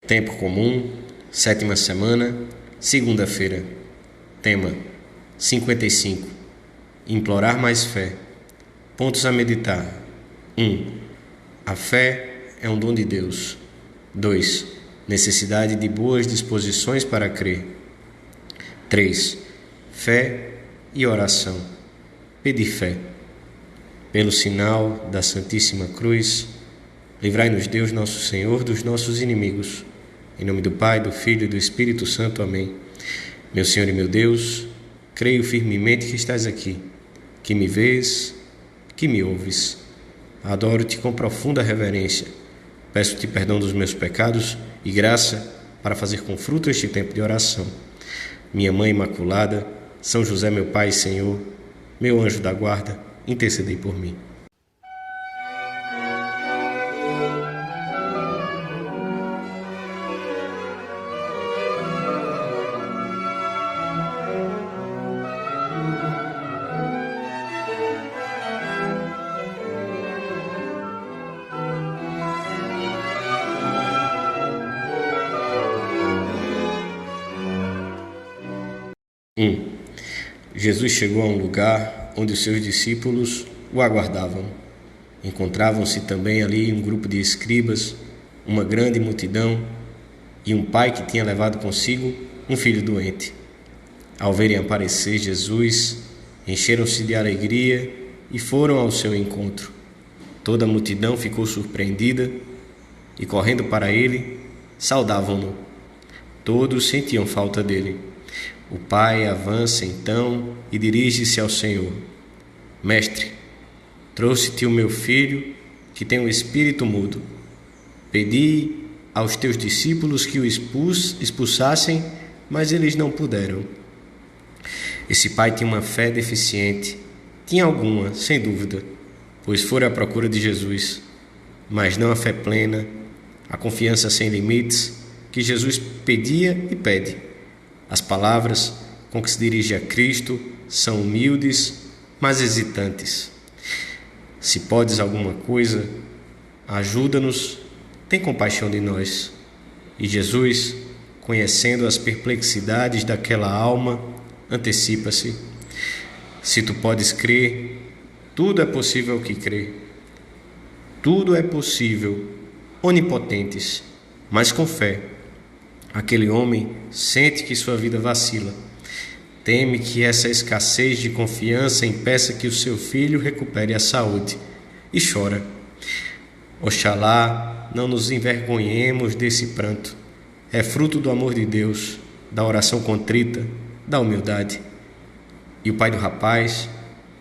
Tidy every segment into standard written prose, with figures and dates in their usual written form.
Tempo comum, sétima semana, segunda-feira. Tema: 55. Implorar mais fé. Pontos a meditar. 1. A fé é um dom de Deus. 2. Necessidade de boas disposições para crer. 3. Fé e oração. Pedir fé. Pelo sinal da Santíssima Cruz, livrai-nos Deus nosso Senhor dos nossos inimigos. Em nome do Pai, do Filho e do Espírito Santo. Amém. Meu Senhor e meu Deus, creio firmemente que estás aqui, que me vês, que me ouves. Adoro-te com profunda reverência. Peço-te perdão dos meus pecados e graça para fazer com fruto este tempo de oração. Minha Mãe Imaculada, São José, meu Pai e Senhor, meu anjo da guarda, intercedei por mim. Jesus chegou a um lugar onde os seus discípulos o aguardavam. Encontravam-se também ali um grupo de escribas, uma grande multidão e um pai que tinha levado consigo um filho doente. Ao verem aparecer Jesus, encheram-se de alegria e foram ao seu encontro. Toda a multidão ficou surpreendida e, correndo para ele, saudavam-no. Todos sentiam falta dele. O pai avança então e dirige-se ao Senhor. Mestre, trouxe-te o meu filho, que tem um espírito mudo. Pedi aos teus discípulos que o expulsassem, mas eles não puderam. Esse pai tinha uma fé deficiente. Tinha alguma, sem dúvida, pois fora à procura de Jesus, mas não a fé plena, a confiança sem limites que Jesus pedia e pede. As palavras com que se dirige a Cristo são humildes, mas hesitantes. Se podes alguma coisa, ajuda-nos, tem compaixão de nós. E Jesus, conhecendo as perplexidades daquela alma, antecipa-se. Se tu podes crer, tudo é possível que crê. Tudo é possível, onipotentes, mas com fé. Aquele homem sente que sua vida vacila. Teme que essa escassez de confiança impeça que o seu filho recupere a saúde e chora. Oxalá não nos envergonhemos desse pranto. É fruto do amor de Deus, da oração contrita, da humildade. E o pai do rapaz,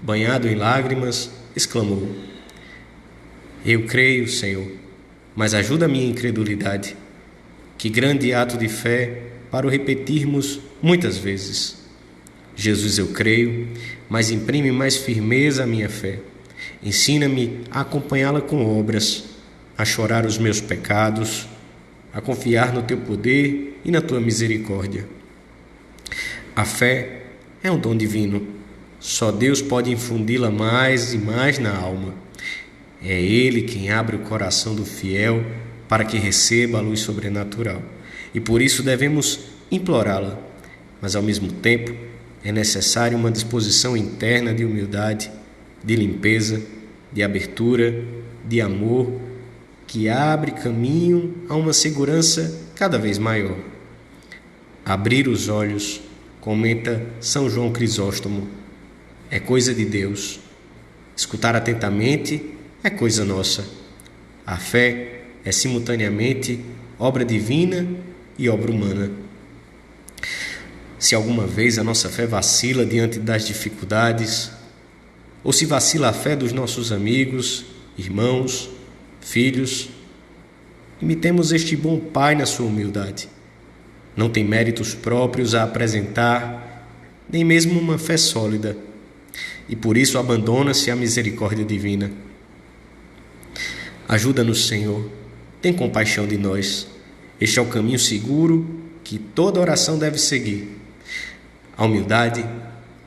banhado em lágrimas, exclamou: Eu creio, Senhor, mas ajuda a minha incredulidade. Que grande ato de fé para o repetirmos muitas vezes. Jesus, eu creio, mas imprime mais firmeza à minha fé. Ensina-me a acompanhá-la com obras, a chorar os meus pecados, a confiar no teu poder e na tua misericórdia. A fé é um dom divino. Só Deus pode infundi-la mais e mais na alma. É Ele quem abre o coração do fiel para que receba a luz sobrenatural. E por isso devemos implorá-la. Mas ao mesmo tempo é necessária uma disposição interna de humildade, de limpeza, de abertura, de amor, que abre caminho a uma segurança cada vez maior. Abrir os olhos, comenta São João Crisóstomo, é coisa de Deus. Escutar atentamente é coisa nossa. A fé é simultaneamente obra divina e obra humana. Se alguma vez a nossa fé vacila diante das dificuldades, ou se vacila a fé dos nossos amigos, irmãos, filhos, imitemos este bom Pai na sua humildade. Não tem méritos próprios a apresentar, nem mesmo uma fé sólida, e por isso abandona-se à misericórdia divina. Ajuda-nos, Senhor. Tem compaixão de nós. Este é o caminho seguro que toda oração deve seguir. A humildade,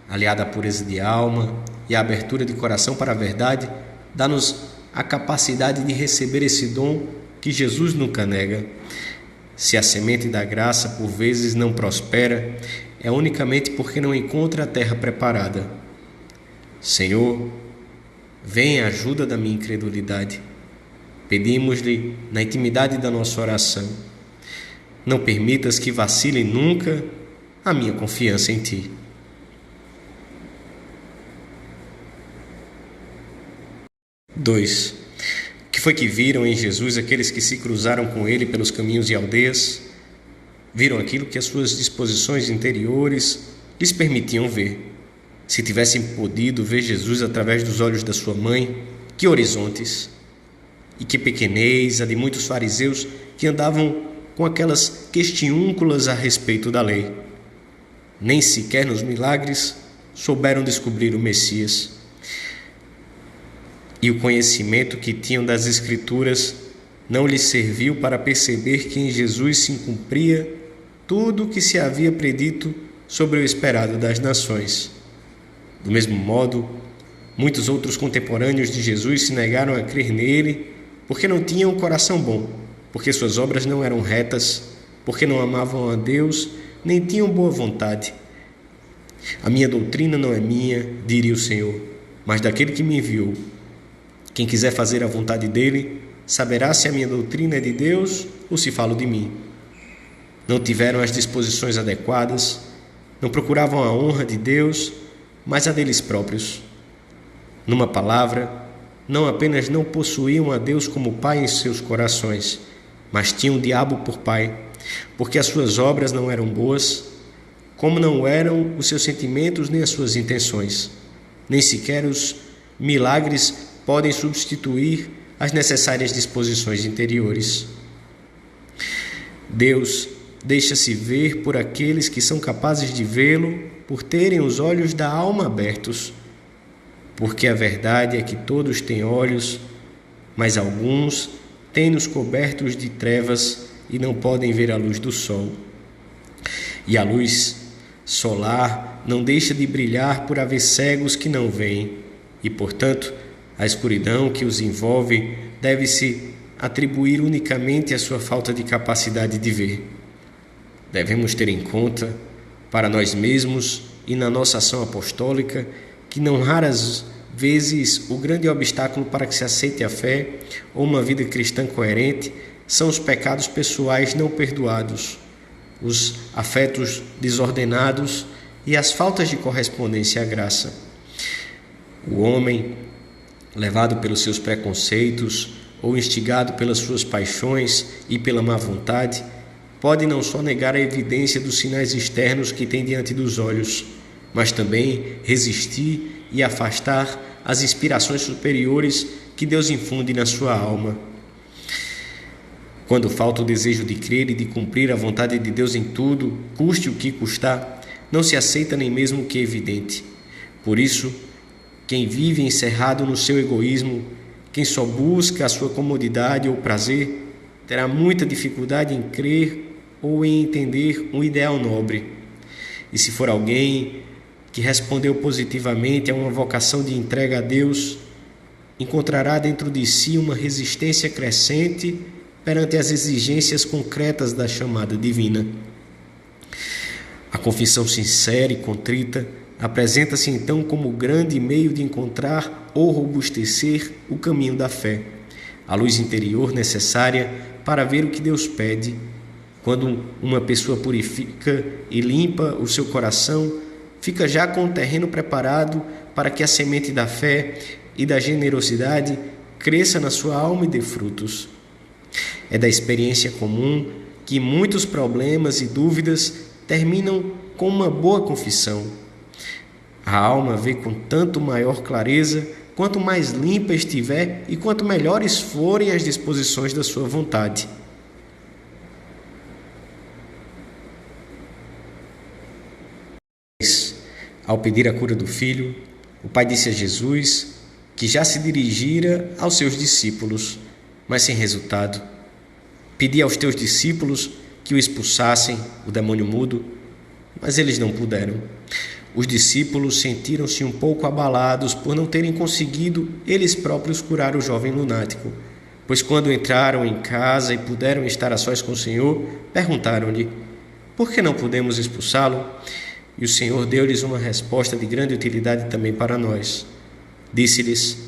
aliada à pureza de alma e à abertura de coração para a verdade, dá-nos a capacidade de receber esse dom que Jesus nunca nega. Se a semente da graça por vezes não prospera, é unicamente porque não encontra a terra preparada. Senhor, vem em ajuda da minha incredulidade. Pedimos-lhe na intimidade da nossa oração. Não permitas que vacile nunca a minha confiança em Ti. Dois. O que foi que viram em Jesus aqueles que se cruzaram com Ele pelos caminhos e aldeias? Viram aquilo que as suas disposições interiores lhes permitiam ver. Se tivessem podido ver Jesus através dos olhos da sua mãe, que horizontes! E que pequenez a de muitos fariseus que andavam com aquelas questiúnculas a respeito da lei. Nem sequer nos milagres souberam descobrir o Messias. E o conhecimento que tinham das Escrituras não lhes serviu para perceber que em Jesus se cumpria tudo o que se havia predito sobre o esperado das nações. Do mesmo modo, muitos outros contemporâneos de Jesus se negaram a crer nele porque não tinham um coração bom, porque suas obras não eram retas, porque não amavam a Deus, nem tinham boa vontade. A minha doutrina não é minha, diria o Senhor, mas daquele que me enviou. Quem quiser fazer a vontade dele, saberá se a minha doutrina é de Deus ou se falo de mim. Não tiveram as disposições adequadas, não procuravam a honra de Deus, mas a deles próprios. Numa palavra, não apenas não possuíam a Deus como Pai em seus corações, mas tinham o diabo por pai, porque as suas obras não eram boas, como não eram os seus sentimentos nem as suas intenções. Nem sequer os milagres podem substituir as necessárias disposições interiores. Deus deixa-se ver por aqueles que são capazes de vê-lo, por terem os olhos da alma abertos, porque a verdade é que todos têm olhos, mas alguns têm-nos cobertos de trevas e não podem ver a luz do sol. E a luz solar não deixa de brilhar por haver cegos que não veem, e, portanto, a escuridão que os envolve deve-se atribuir unicamente à sua falta de capacidade de ver. Devemos ter em conta, para nós mesmos e na nossa ação apostólica, que não raras vezes o grande obstáculo para que se aceite a fé ou uma vida cristã coerente são os pecados pessoais não perdoados, os afetos desordenados e as faltas de correspondência à graça. O homem, levado pelos seus preconceitos ou instigado pelas suas paixões e pela má vontade, pode não só negar a evidência dos sinais externos que tem diante dos olhos, mas também resistir e afastar as inspirações superiores que Deus infunde na sua alma. Quando falta o desejo de crer e de cumprir a vontade de Deus em tudo, custe o que custar, não se aceita nem mesmo o que é evidente. Por isso, quem vive encerrado no seu egoísmo, quem só busca a sua comodidade ou prazer, terá muita dificuldade em crer ou em entender um ideal nobre. E se for alguém que respondeu positivamente a uma vocação de entrega a Deus, encontrará dentro de si uma resistência crescente perante as exigências concretas da chamada divina. A confissão sincera e contrita apresenta-se então como grande meio de encontrar ou robustecer o caminho da fé, a luz interior necessária para ver o que Deus pede. Quando uma pessoa purifica e limpa o seu coração, fica já com o terreno preparado para que a semente da fé e da generosidade cresça na sua alma e dê frutos. É da experiência comum que muitos problemas e dúvidas terminam com uma boa confissão. A alma vê com tanto maior clareza quanto mais limpa estiver e quanto melhores forem as disposições da sua vontade. Ao pedir a cura do filho, o pai disse a Jesus que já se dirigira aos seus discípulos, mas sem resultado. Pedi aos teus discípulos que o expulsassem, o demônio mudo, mas eles não puderam. Os discípulos sentiram-se um pouco abalados por não terem conseguido eles próprios curar o jovem lunático, Pois quando entraram em casa e puderam estar a sós com o Senhor, perguntaram-lhe: por que não podemos expulsá-lo? E o Senhor deu-lhes uma resposta de grande utilidade também para nós. Disse-lhes: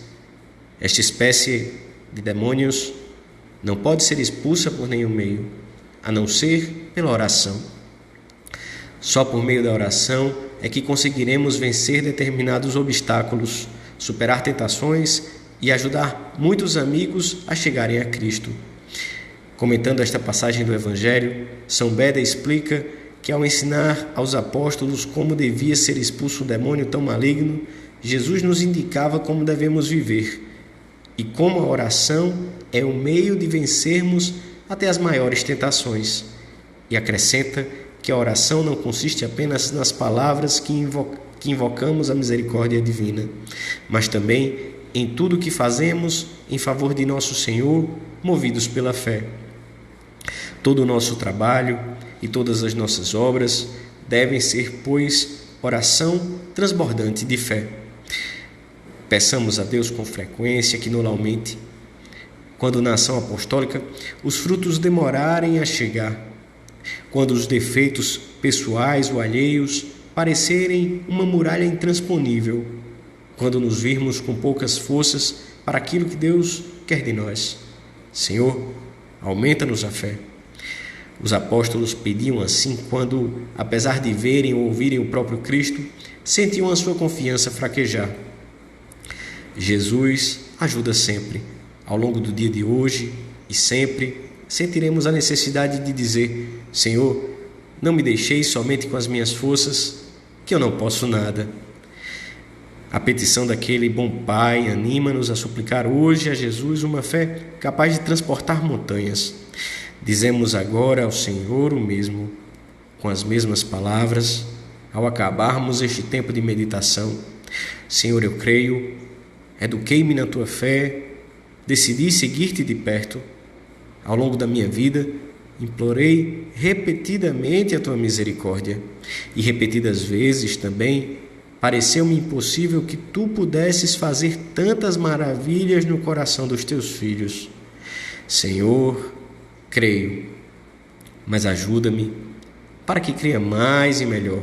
esta espécie de demônios não pode ser expulsa por nenhum meio, a não ser pela oração. Só por meio da oração é que conseguiremos vencer determinados obstáculos, superar tentações e ajudar muitos amigos a chegarem a Cristo. Comentando esta passagem do Evangelho, São Beda explica que ao ensinar aos apóstolos como devia ser expulso o demônio tão maligno, Jesus nos indicava como devemos viver e como a oração é o meio de vencermos até as maiores tentações. E acrescenta que a oração não consiste apenas nas palavras que invocamos a misericórdia divina, mas também em tudo o que fazemos em favor de nosso Senhor, movidos pela fé. Todo o nosso trabalho e todas as nossas obras devem ser, pois, oração transbordante de fé. Peçamos a Deus com frequência que não aumente, quando na ação apostólica os frutos demorarem a chegar, quando os defeitos pessoais ou alheios parecerem uma muralha intransponível, quando nos virmos com poucas forças para aquilo que Deus quer de nós. Senhor, aumenta-nos a fé. Os apóstolos pediam assim quando, apesar de verem ou ouvirem o próprio Cristo, sentiam a sua confiança fraquejar. Jesus ajuda sempre. Ao longo do dia de hoje e sempre, sentiremos a necessidade de dizer: Senhor, não me deixeis somente com as minhas forças, que eu não posso nada. A petição daquele bom Pai anima-nos a suplicar hoje a Jesus uma fé capaz de transportar montanhas. Dizemos agora ao Senhor o mesmo, com as mesmas palavras, ao acabarmos este tempo de meditação. Senhor, eu creio, eduquei-me na Tua fé, decidi seguir-Te de perto. Ao longo da minha vida, implorei repetidamente a Tua misericórdia e repetidas vezes também pareceu-me impossível que Tu pudesses fazer tantas maravilhas no coração dos Teus filhos. Senhor, creio, mas ajuda-me para que creia mais e melhor.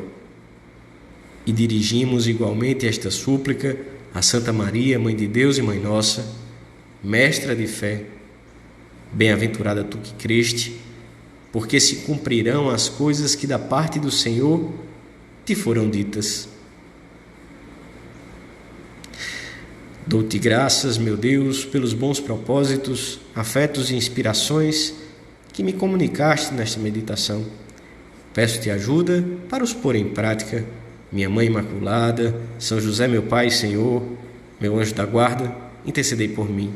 E dirigimos igualmente esta súplica a Santa Maria, Mãe de Deus e Mãe Nossa, Mestra de fé. Bem-aventurada tu que creste, porque se cumprirão as coisas que da parte do Senhor te foram ditas. Dou-te graças, meu Deus, pelos bons propósitos, afetos e inspirações que me comunicaste nesta meditação. Peço-te ajuda para os pôr em prática. Minha Mãe Imaculada, São José, meu Pai e Senhor, meu anjo da guarda, intercedei por mim.